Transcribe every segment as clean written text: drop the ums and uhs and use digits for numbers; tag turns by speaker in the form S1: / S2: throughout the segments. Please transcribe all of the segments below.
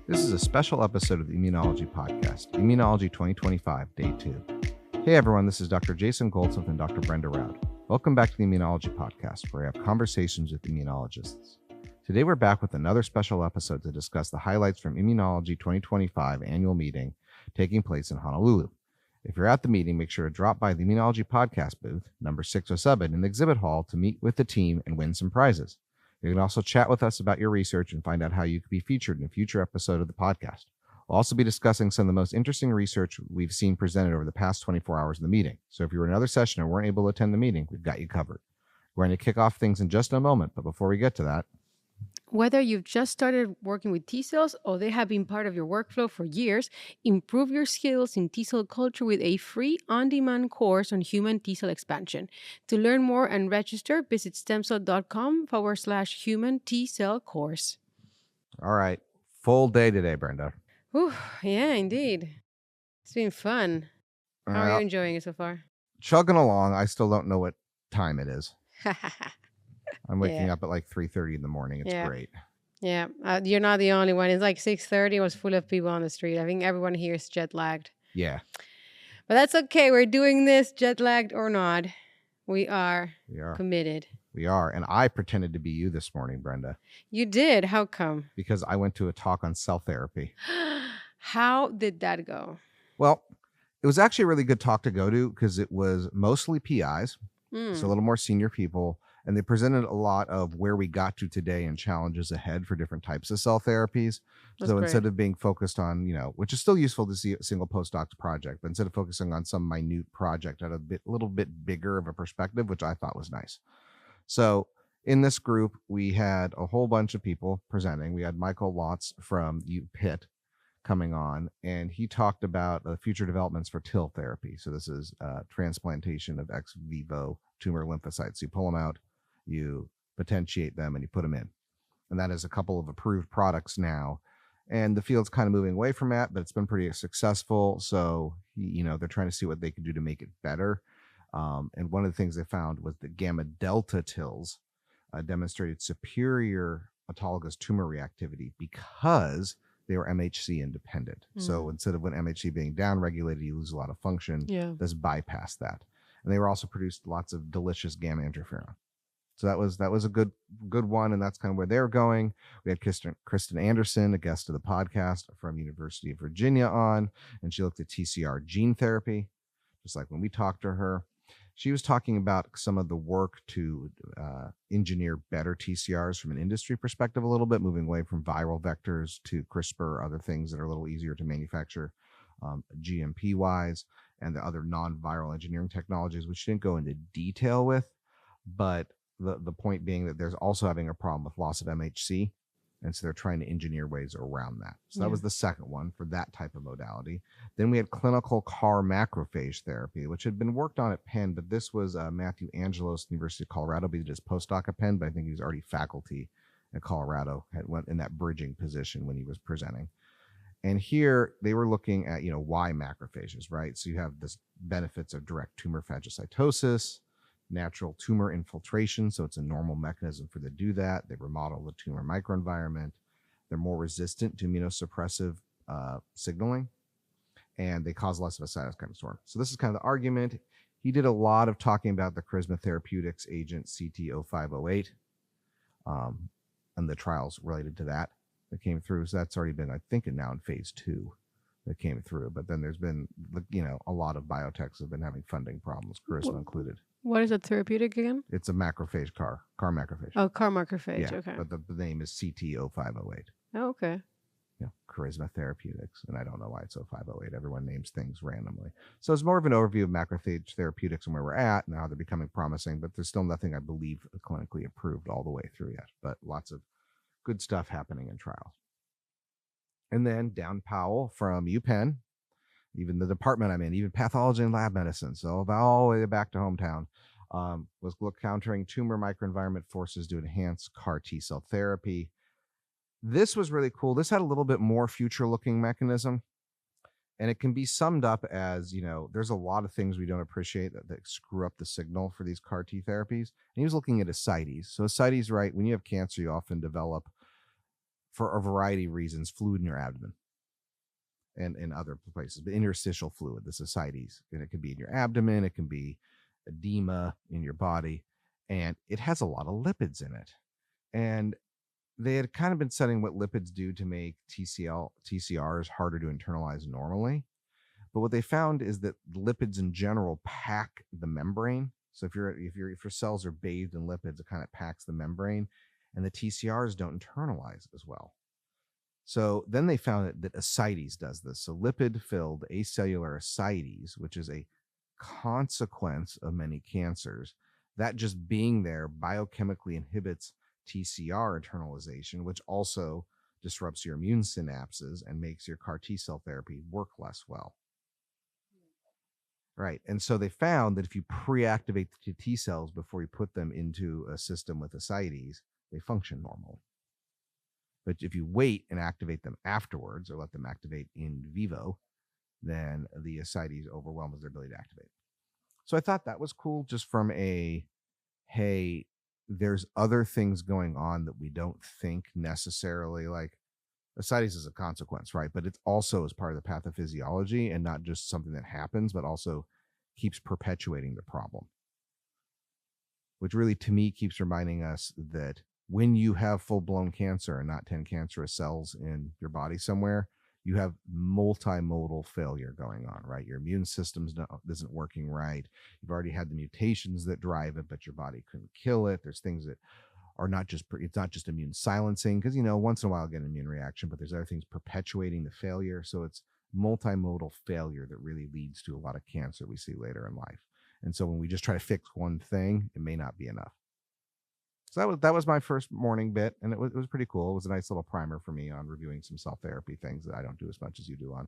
S1: This is a special episode of the Immunology podcast, Immunology 2025, Day 2. Hey everyone, this is Dr. Jason Goldsmith and Dr. Brenda Roud. Welcome back to the Immunology podcast, where I have conversations with immunologists. Today we're back with another special episode to discuss the highlights from Immunology 2025 annual meeting taking place in Honolulu. If you're at the meeting, make sure to drop by the Immunology podcast booth, number 607, in the exhibit hall to meet with the team and win some prizes. You can also chat with us about your research and find out how you could be featured in a future episode of the podcast. We'll also be discussing some of the most interesting research we've seen presented over the past 24 hours of the meeting. So if you were in another session or weren't able to attend the meeting, we've got you covered. We're going to kick off things in just a moment, but before we get to that,
S2: whether you've just started working with T cells or they have been part of your workflow for years, improve your skills in T cell culture with a free on-demand course on human T cell expansion. To learn more and register, visit stemcell.com/human T cell course.
S1: All right, full day today, Brenda.
S2: Whew, yeah, indeed. It's been fun. How are you enjoying it so far?
S1: Chugging along. I still don't know what time it is. I'm waking up at like 3:30 in the morning. It's great.
S2: Yeah, you're not the only one. It's like 6:30. It was full of people on the street. I think everyone here is jet lagged.
S1: Yeah.
S2: But that's okay. We're doing this jet lagged or not. We are committed.
S1: We are. And I pretended to be you this morning, Brenda.
S2: You did? How come?
S1: Because I went to a talk on cell therapy.
S2: How did that go?
S1: Well, it was actually a really good talk to go to because it was mostly PIs, so a little more senior people. And they presented a lot of where we got to today and challenges ahead for different types of cell therapies. That's great. Instead of being focused on, which is still useful to see a single postdoc project, but instead of focusing on some minute project at a little bit bigger of a perspective, which I thought was nice. So in this group, we had a whole bunch of people presenting. We had Michael Lotz from UPitt coming on, and he talked about the future developments for TIL therapy. So this is transplantation of ex vivo tumor lymphocytes. You pull them out, you potentiate them, and you put them in. And that is a couple of approved products now. And the field's kind of moving away from that, but it's been pretty successful. So, they're trying to see what they can do to make it better. And one of the things they found was that gamma delta TILs demonstrated superior autologous tumor reactivity because they were MHC independent. So instead of when MHC being downregulated, you lose a lot of function. This bypassed that. And they were also produced lots of delicious gamma interferon. So that was a good one, and that's kind of where they're going. We had Kristen Anderson, a guest of the podcast from University of Virginia on, and she looked at TCR gene therapy, just like when we talked to her. She was talking about some of the work to engineer better TCRs from an industry perspective a little bit, moving away from viral vectors to CRISPR, other things that are a little easier to manufacture GMP-wise, and the other non-viral engineering technologies, which she didn't go into detail with, but the point being that there's also having a problem with loss of MHC. And so they're trying to engineer ways around that. So that was the second one for that type of modality. Then we had clinical CAR macrophage therapy, which had been worked on at Penn, but this was Matthew Angelos, University of Colorado. He did his postdoc at Penn, but I think he was already faculty at Colorado, went in that bridging position when he was presenting. And here they were looking at, why macrophages, right? So you have this benefits of direct tumor phagocytosis, natural tumor infiltration, so it's a normal mechanism for them to do that. They remodel the tumor microenvironment. They're more resistant to immunosuppressive signaling, and they cause less of a cytokine storm. So this is kind of the argument. He did a lot of talking about the Charisma Therapeutics agent CT-0508 and the trials related to that came through. So that's already been, I think, now in phase 2 that came through. But then there's been, a lot of biotechs have been having funding problems, Charisma included.
S2: What is a therapeutic again?
S1: It's a macrophage CAR macrophage.
S2: Oh, CAR macrophage.
S1: Yeah,
S2: okay.
S1: But the name is CT-0508.
S2: Oh, okay.
S1: Yeah, Charisma Therapeutics. And I don't know why it's 0508. Everyone names things randomly. So it's more of an overview of macrophage therapeutics and where we're at and how they're becoming promising, but there's still nothing, I believe, clinically approved all the way through yet. But lots of good stuff happening in trials. And then Dan Powell from UPenn, even the department I'm in, even pathology and lab medicine, so about all the way back to hometown, was countering tumor microenvironment forces to enhance CAR T cell therapy. This was really cool. This had a little bit more future-looking mechanism, and it can be summed up as, there's a lot of things we don't appreciate that screw up the signal for these CAR T therapies. And he was looking at ascites. So ascites, right, when you have cancer, you often develop for a variety of reasons, fluid in your abdomen and in other places, but interstitial fluid, this ascites, and it can be in your abdomen, it can be edema in your body, and it has a lot of lipids in it. And they had kind of been studying what lipids do to make TCRs harder to internalize normally. But what they found is that lipids in general pack the membrane. So if your cells are bathed in lipids, it kind of packs the membrane, and the TCRs don't internalize as well. So then they found that ascites does this. So lipid-filled acellular ascites, which is a consequence of many cancers, that just being there biochemically inhibits TCR internalization, which also disrupts your immune synapses and makes your CAR T cell therapy work less well. Right. And so they found that if you pre-activate the T cells before you put them into a system with ascites, they function normally. But if you wait and activate them afterwards or let them activate in vivo, then the ascites overwhelms their ability to activate. So I thought that was cool, just from a, hey, there's other things going on that we don't think necessarily, like ascites is a consequence, right? But it's also as part of the pathophysiology, and not just something that happens, but also keeps perpetuating the problem, which really, to me, keeps reminding us that when you have full-blown cancer and not 10 cancerous cells in your body somewhere, you have multimodal failure going on, right? Your immune system isn't working right. You've already had the mutations that drive it, but your body couldn't kill it. There's things that are not just, it's not just immune silencing, because, once in a while you get an immune reaction, but there's other things perpetuating the failure. So it's multimodal failure that really leads to a lot of cancer we see later in life. And so when we just try to fix one thing, it may not be enough. So that was my first morning bit, and it was pretty cool. It was a nice little primer for me on reviewing some cell therapy things that I don't do as much as you do on.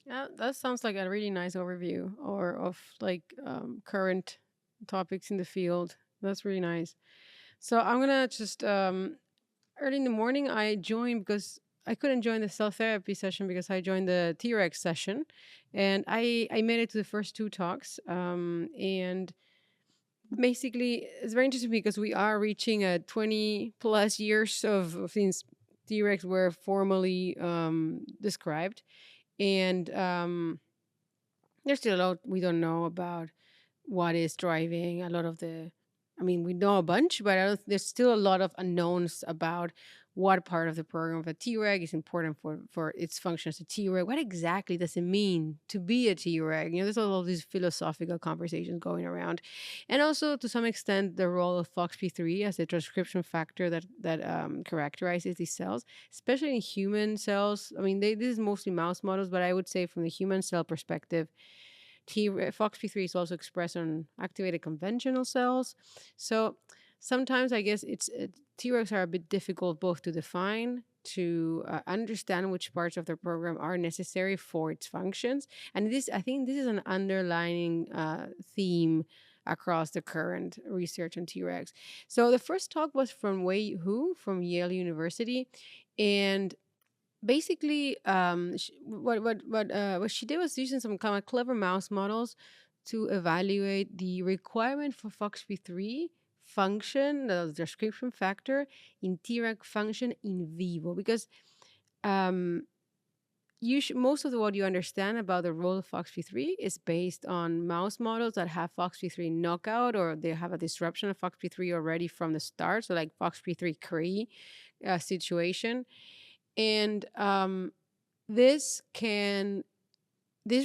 S2: Yeah, that sounds like a really nice overview or of like current topics in the field. That's really nice. So I'm gonna just early in the morning I joined because I couldn't join the cell therapy session because I joined the Tregs session, and I made it to the first two talks. And basically, it's very interesting because we are reaching a 20 plus years of since Tregs were formally described, and there's still a lot we don't know about what is driving a lot of the. I mean, we know a bunch, but there's still a lot of unknowns about what part of the program of a Treg is important for its function as a Treg. What exactly does it mean to be a Treg? There's all of these philosophical conversations going around, and also to some extent the role of FOXP3 as a transcription factor that characterizes these cells, especially in human cells. I mean, this is mostly mouse models, but I would say from the human cell perspective, FOXP3 is also expressed on activated conventional cells. So sometimes I guess Tregs are a bit difficult both to define, to understand which parts of the program are necessary for its functions. And I think this is an underlining theme across the current research on Tregs. So the first talk was from Wei Hu from Yale University, and basically what she did was using some kind of clever mouse models to evaluate the requirement for FOXP3 function, the transcription factor, in Treg function in vivo, because most of what you understand about the role of FOXP3 is based on mouse models that have FOXP3 knockout, or they have a disruption of FOXP3 already from the start, so like FOXP3 Cree situation. And this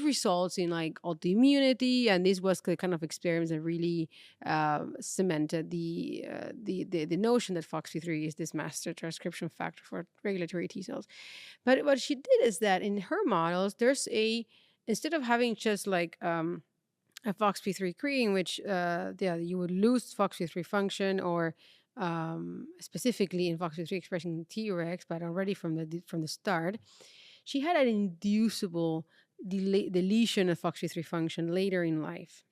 S2: results in like autoimmunity, and this was the kind of experience that really cemented the notion that FOXP3 is this master transcription factor for regulatory T cells. But what she did is that in her models, there's instead of having just like a FOXP3 Cree in which you would lose FOXP3 function, or specifically in FOXP3 expressing Tregs, but already from the start, she had an inducible deletion of FOXP3 function later in life.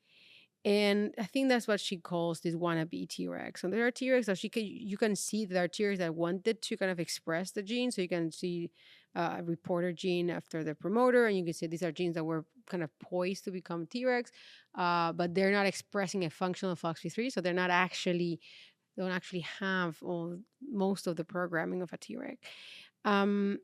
S2: And I think that's what she calls this wannabe Tregs. So there are Tregs that you can see there are Tregs that wanted to kind of express the gene. So you can see a reporter gene after the promoter, and you can see these are genes that were kind of poised to become Tregs, but they're not expressing a function of FOXP3, so they're not actually don't actually have most of the programming of a Treg. Um,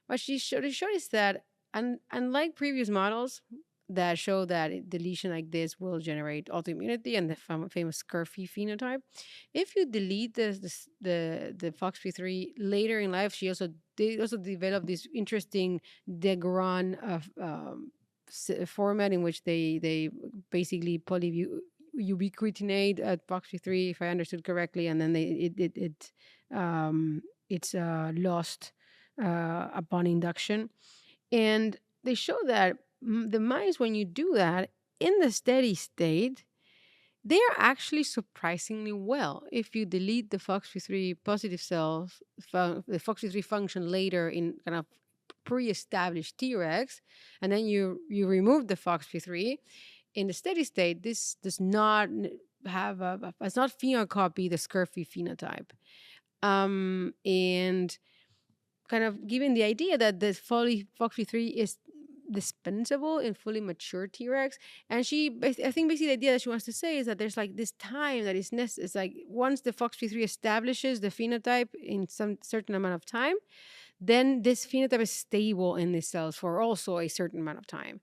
S2: what she showed is that, unlike previous models that show that deletion like this will generate autoimmunity and the famous scurvy phenotype, if you delete the FOXP3 later in life, they also developed this interesting Degron of format in which they basically ubiquitinate at FOXP3, if I understood correctly, and then it's lost upon induction. And they show that the mice, when you do that in the steady state, they are actually surprisingly well. If you delete the FOXP3 positive cells, the FOXP3 function later in kind of pre-established Tregs, and then you remove the FOXP3 in the steady state, this does not have does not phenocopy the scurvy phenotype, and kind of giving the idea that the FOXP3 is dispensable in fully mature Tregs. And I think basically the idea that she wants to say is that there's like this time that is necessary. It's like once the FOXP3 establishes the phenotype in some certain amount of time, then this phenotype is stable in the cells for also a certain amount of time.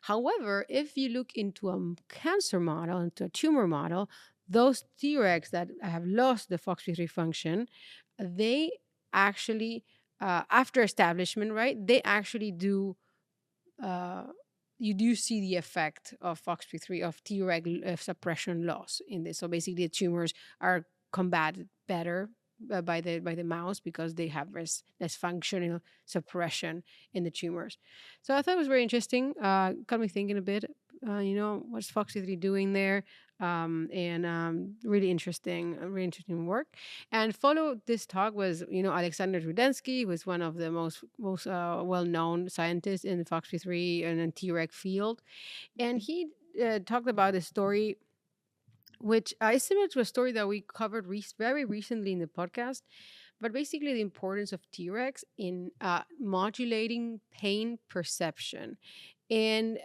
S2: However, if you look into a cancer model, into a tumor model, those Tregs that have lost the FOXP3 function, they actually, after establishment, right, they actually do, you do see the effect of FOXP3, of Treg suppression loss in this. So basically, the tumors are combated better by the mouse because they have less functional suppression in the tumors. So I thought it was very interesting. Got me thinking a bit. What's FOXP3 doing there? Really interesting work. And follow this talk was, Alexander Rudensky, who is one of the most well-known scientists in the FOXP3 and Treg field, and he talked about a story which is similar to a story that we covered very recently in the podcast, but basically the importance of Tregs in modulating pain perception. And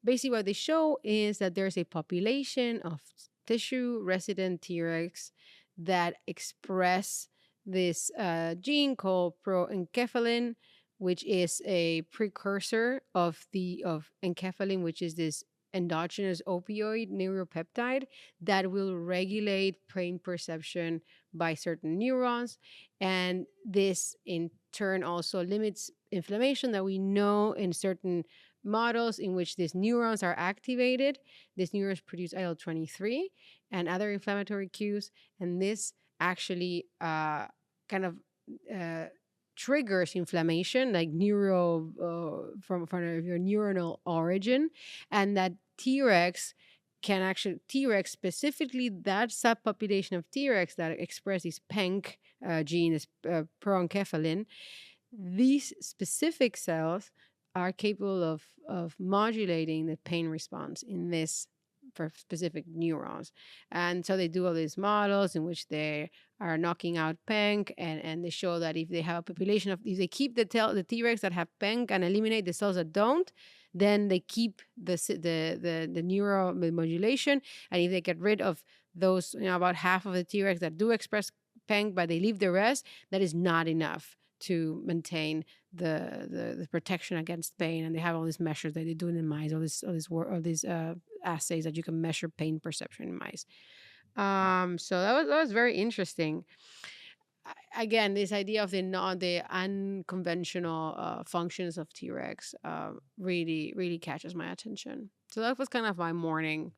S2: basically what they show is that there's a population of tissue-resident Tregs that express this gene called proenkephalin, which is a precursor of enkephalin, which is this endogenous opioid neuropeptide that will regulate pain perception by certain neurons. And this in turn also limits inflammation that we know in certain models in which these neurons are activated. These neurons produce IL-23 and other inflammatory cues. And this actually kind of triggers inflammation, like from your neuronal origin, and that Tregs specifically, that subpopulation of Tregs that express this PENK gene, this proenkephalin, these specific cells are capable of modulating the pain response in this for specific neurons. And so they do all these models in which they are knocking out PENK, and they show that if they have a population if they keep the Tregs that have PENK and eliminate the cells that don't, then they keep the neuromodulation. And if they get rid of those, about half of the Tregs that do express PENK, but they leave the rest, that is not enough to maintain the protection against pain. And they have all these measures that they do in mice, all these assays that you can measure pain perception in mice. So that was very interesting. Again, this idea of the unconventional functions of Tregs really catches my attention. So that was kind of my morning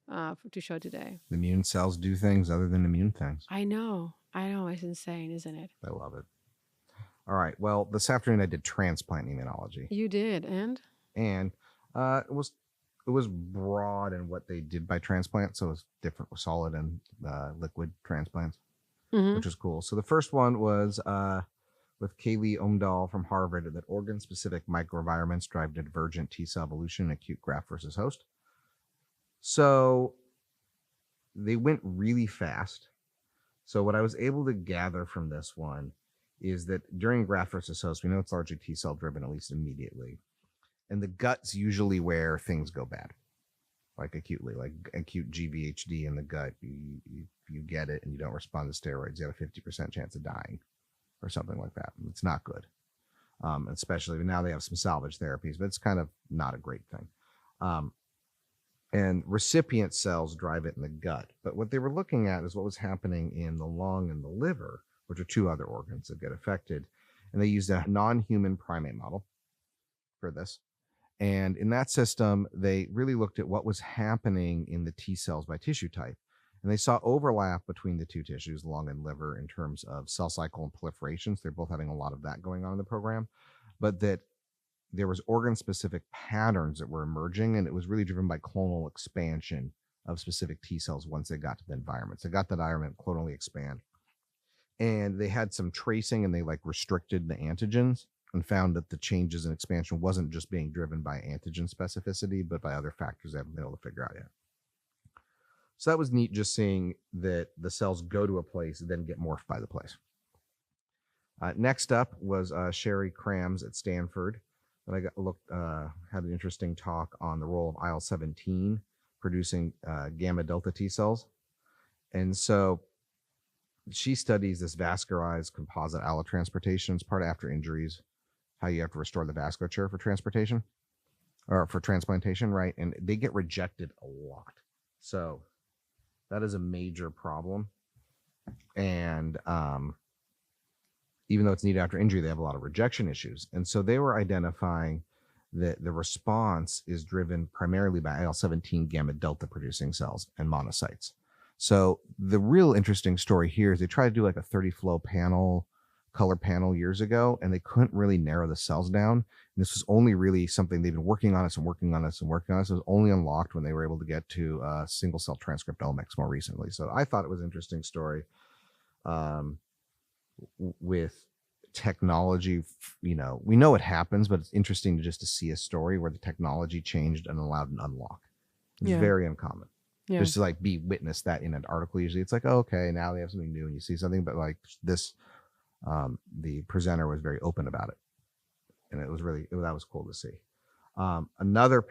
S2: to show today.
S1: The immune cells do things other than immune things.
S2: I know. It's insane, isn't it?
S1: I love it. All right. Well, this afternoon I did transplant immunology.
S2: You did, and
S1: it was broad in what they did by transplant, so it was different with solid and liquid transplants, which was cool. So the first one was with Kaylee Omdahl from Harvard, that organ-specific microenvironments drive divergent T-cell evolution in acute graft versus host. So they went really fast. So what I was able to gather from this one is that during graft versus host, we know it's largely T-cell driven, at least immediately. And the gut's usually where things go bad. like acutely, like acute GVHD in the gut. You get it and you don't respond to steroids, you have a 50% chance of dying or something like that. It's not good. Especially now they have some salvage therapies, but it's kind of not a great thing. And recipient cells drive it in the gut. But what they were looking at is what was happening in the lung and the liver, which are two other organs that get affected. And they used a non-human primate model for this. And in that system, they really looked at what was happening in the T cells by tissue type. And they saw overlap between the two tissues, lung and liver, in terms of cell cycle and proliferation. So they're both having a lot of that going on in the program. But that there was organ-specific patterns that were emerging, and it was really driven by clonal expansion of specific T cells once they got to the environment. So they got that environment, clonally expand. And they had some tracing, and they like restricted the antigens and found that the changes in expansion wasn't just being driven by antigen specificity, but by other factors they haven't been able to figure out yet. So that was neat, just seeing that the cells go to a place and then get morphed by the place. Next up was Sherry Krams at Stanford. That had an interesting talk on the role of IL-17 producing gamma delta T cells. And so she studies this vascularized composite allotransportation. It's part of after injuries, how you have to restore the vasculature for transportation or for transplantation, right? And they get rejected a lot. So that is a major problem. And even though it's needed after injury, they have a lot of rejection issues. And so they were identifying that the response is driven primarily by IL-17 gamma delta producing cells and monocytes. So the real interesting story here is they tried to do like a 30 flow color panel years ago, and they couldn't really narrow the cells down. And this was only really something they've been working on. It was only unlocked when they were able to get to single cell transcriptomics more recently. So I thought it was an interesting story. With technology, we know it happens, but it's interesting to see a story where the technology changed and allowed an unlock. It's very uncommon. Just to like be witnessed that in an article. Usually it's like, oh, okay, now they have something new and you see something, but like this, the presenter was very open about it, and it was that was cool to see. Another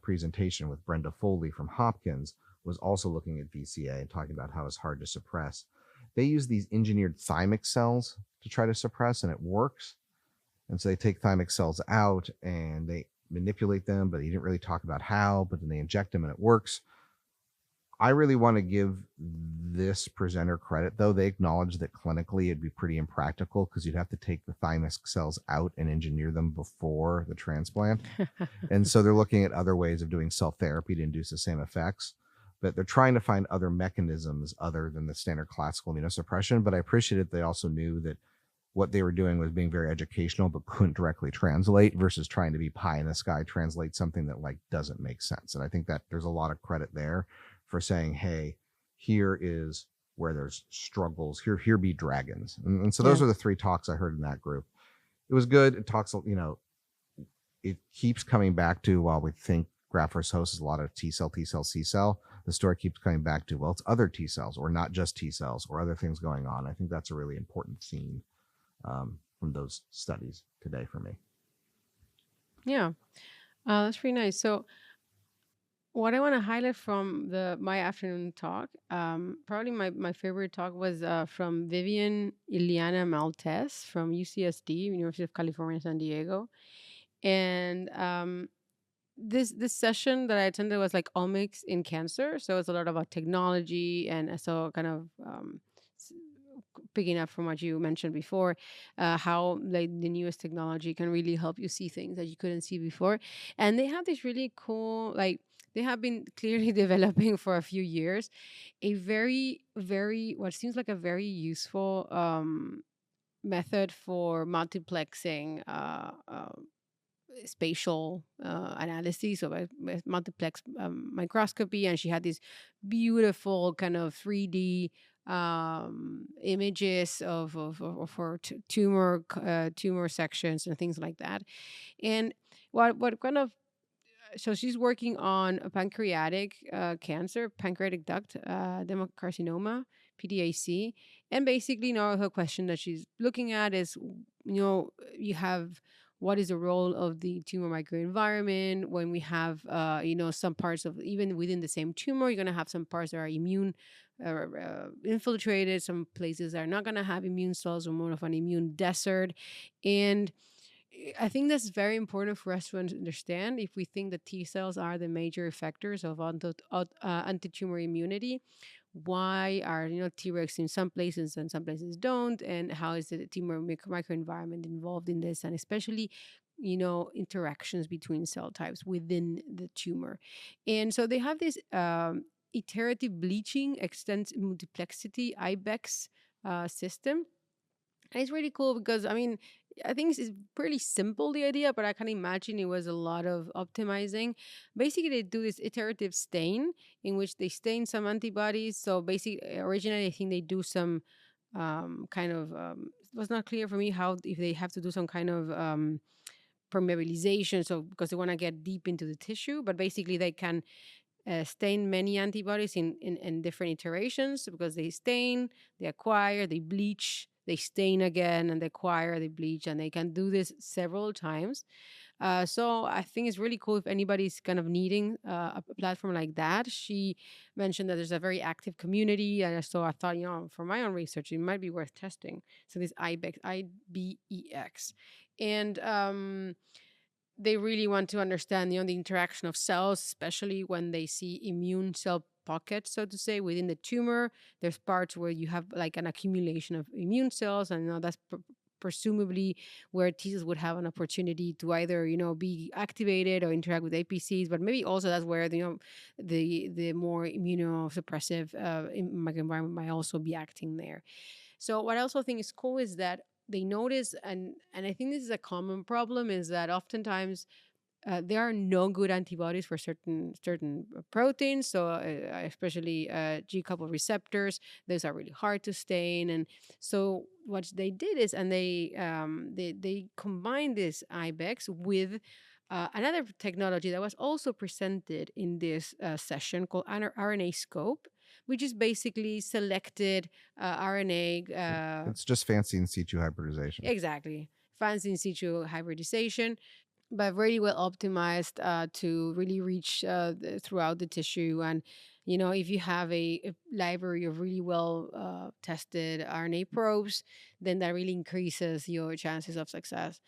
S1: presentation with Brenda Foley from Hopkins was also looking at VCA and talking about how it's hard to suppress. They use these engineered thymic cells to try to suppress, and it works. And so they take thymic cells out and they manipulate them, but he didn't really talk about how, but then they inject them and it works. I really want to give this presenter credit, though. They acknowledge that clinically it'd be pretty impractical because you'd have to take the thymic cells out and engineer them before the transplant. And so they're looking at other ways of doing cell therapy to induce the same effects. But they're trying to find other mechanisms other than the standard classical immunosuppression. But I appreciated they also knew that what they were doing was being very educational, but couldn't directly translate, versus trying to be pie in the sky, translate something that like doesn't make sense. And I think that there's a lot of credit there for saying, hey, here is where there's struggles. Here be dragons. And so those are the three talks I heard in that group. It was good. It talks, it keeps coming back to, while we think graft versus host is a lot of T cell, C cell, the story keeps coming back to, well, it's other T cells, or not just T cells, or other things going on. I think that's a really important theme from those studies today for me.
S2: Yeah, that's pretty nice. So what I want to highlight from my afternoon talk, probably my favorite talk was from Vivian Ileana Maltese from UCSD, University of California, San Diego. And this session that I attended was like omics in cancer. So it's a lot about technology, and so kind of s- picking up from what you mentioned before, how like the newest technology can really help you see things that you couldn't see before. And they have this really cool, like, they have been clearly developing for a few years a very, very, what seems like a very useful method for multiplexing spatial analysis, or with multiplex microscopy. And she had these beautiful kind of 3D images of her tumor sections and things like that. And what kind of, so she's working on a pancreatic cancer, pancreatic duct adenocarcinoma, PDAC. And basically, now her question that she's looking at is, you have what is the role of the tumor microenvironment when we have, some parts of, even within the same tumor, you're going to have some parts that are immune infiltrated, some places are not going to have immune cells, or more of an immune desert. And I think that's very important for us to understand. If we think that T cells are the major effectors of anti-tumor immunity, why are Tregs in some places and some places don't, and how is the tumor microenvironment involved in this, and especially interactions between cell types within the tumor. And so they have this iterative bleaching extends multiplexity IBEX system. And it's really cool because, I mean, I think it's pretty simple, the idea, but I can imagine it was a lot of optimizing. Basically, they do this iterative stain in which they stain some antibodies. So basically, originally, I think they do some kind of, it was not clear for me how, if they have to do some kind of permeabilization. So because they want to get deep into the tissue, but basically they can stain many antibodies in different iterations, because they stain, they acquire, they bleach, they stain again, and they acquire, they bleach, and they can do this several times. So I think it's really cool if anybody's kind of needing a platform like that. She mentioned that there's a very active community, and so I thought, for my own research, it might be worth testing. So this IBEX, and they really want to understand, the interaction of cells, especially when they see immune cell pockets, so to say, within the tumor. There's parts where you have like an accumulation of immune cells, and that's presumably where T cells would have an opportunity to either be activated or interact with APCs, but maybe also that's where the more immunosuppressive microenvironment might also be acting there. So what I also think is cool is that they notice, and I think this is a common problem, is that oftentimes there are no good antibodies for certain proteins. So especially G coupled receptors, those are really hard to stain. And so what they did is, and they combined this IBEX with another technology that was also presented in this session called RNA scope, which is basically selected RNA.
S1: It's just fancy in situ hybridization.
S2: Exactly. Fancy in situ hybridization, but very well optimized to really reach throughout the tissue. And if you have a library of really well tested RNA probes, then that really increases your chances of success.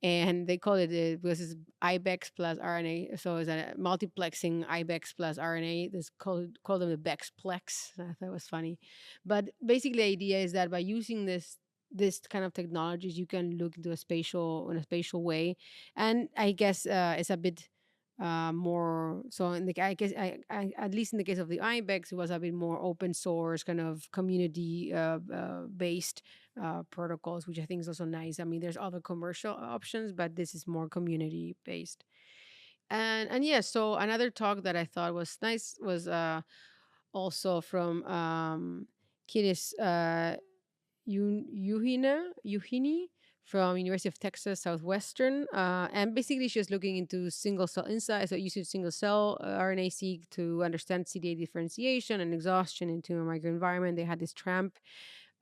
S2: And they call it because it's IBEX plus RNA, so it's a multiplexing IBEX plus RNA. This call them the BEXplex. I thought it was funny, but basically the idea is that by using this kind of technologies, you can look into in a spatial way. And I guess it's a bit more so in the, I guess I at least in the case of the IBEX, it was a bit more open source, kind of community based protocols, which I think is also nice. I mean, there's other commercial options, but this is more community based. And yeah, so another talk that I thought was nice was also from Kiris Yuhini from University of Texas Southwestern, and basically she's looking into single cell insights, so using single cell RNA-seq to understand CD8 differentiation and exhaustion in tumor microenvironment. They had this TRAMP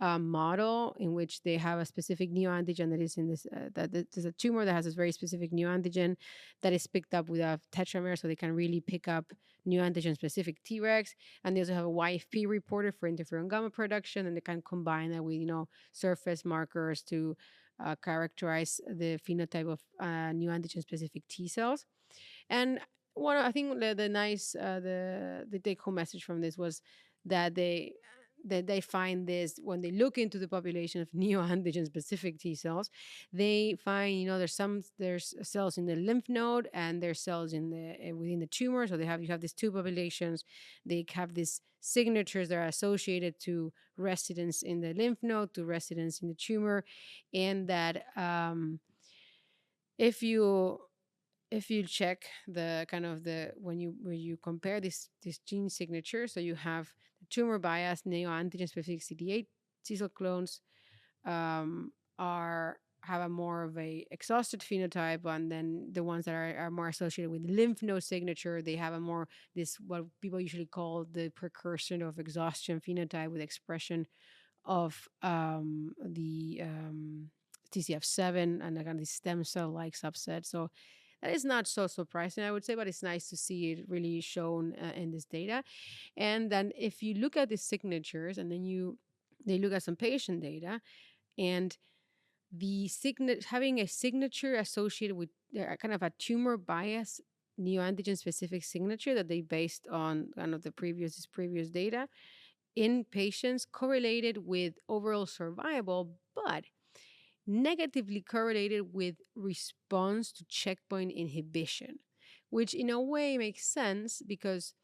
S2: model in which they have a specific neoantigen that is in this, there's a tumor that has this very specific neoantigen that is picked up with a tetramer, so they can really pick up neoantigen specific Tregs. And they also have a YFP reporter for interferon gamma production, and they can combine that with, surface markers to characterize the phenotype of neoantigen specific T cells. And I think the nice, the take home message from this was that they find this when they look into the population of neoantigen specific T cells, they find there's cells in the lymph node and there's cells in the within the tumor. So you have these two populations. They have these signatures that are associated to residence in the lymph node, to residence in the tumor, and that if you check the kind of when you compare this gene signature, so you have the tumor bias neoantigen specific CD8 T cell clones have a more of a exhausted phenotype, and then the ones that are more associated with lymph node signature, they have a more what people usually call the precursor of exhaustion phenotype with expression of the TCF7 and again the stem cell like subset. So that is not so surprising, I would say, but it's nice to see it really shown in this data. And then if you look at the signatures and then they look at some patient data, and the having a signature associated with kind of a tumor bias neoantigen specific signature that they based on kind of the previous data in patients correlated with overall survival, but negatively correlated with response to checkpoint inhibition, which in a way makes sense because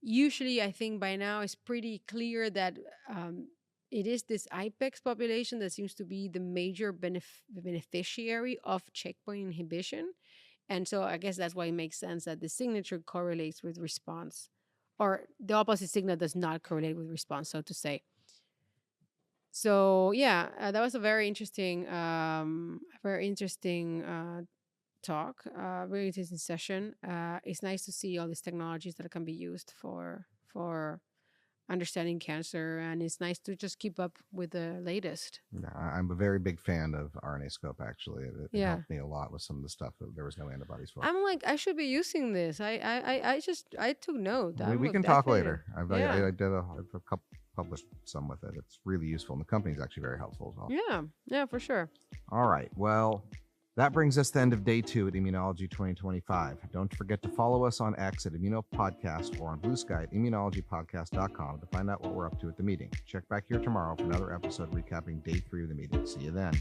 S2: usually I think by now it's pretty clear that it is this IPEX population that seems to be the major beneficiary of checkpoint inhibition. And so I guess that's why it makes sense that the signature correlates with response, or the opposite signal does not correlate with response, so to say. So yeah, that was a very interesting talk, very interesting session. It's nice to see all these technologies that can be used for understanding cancer, and it's nice to just keep up with the latest.
S1: Yeah, I'm a very big fan of RNAscope. Actually, it helped me a lot with some of the stuff that there was no antibodies for.
S2: I'm like, I should be using this. I took note.
S1: We can talk later. I I've published some with it. It's really useful, and the company is actually very helpful as well.
S2: Yeah, for sure.
S1: All right, well, that brings us to the end of day 2 at Immunology 2025. Don't forget to follow us on X at ImmunoPodcast or on Blue Sky at immunologypodcast.com to find out what we're up to at the meeting. Check back here tomorrow for another episode recapping day 3 of the meeting. See you then.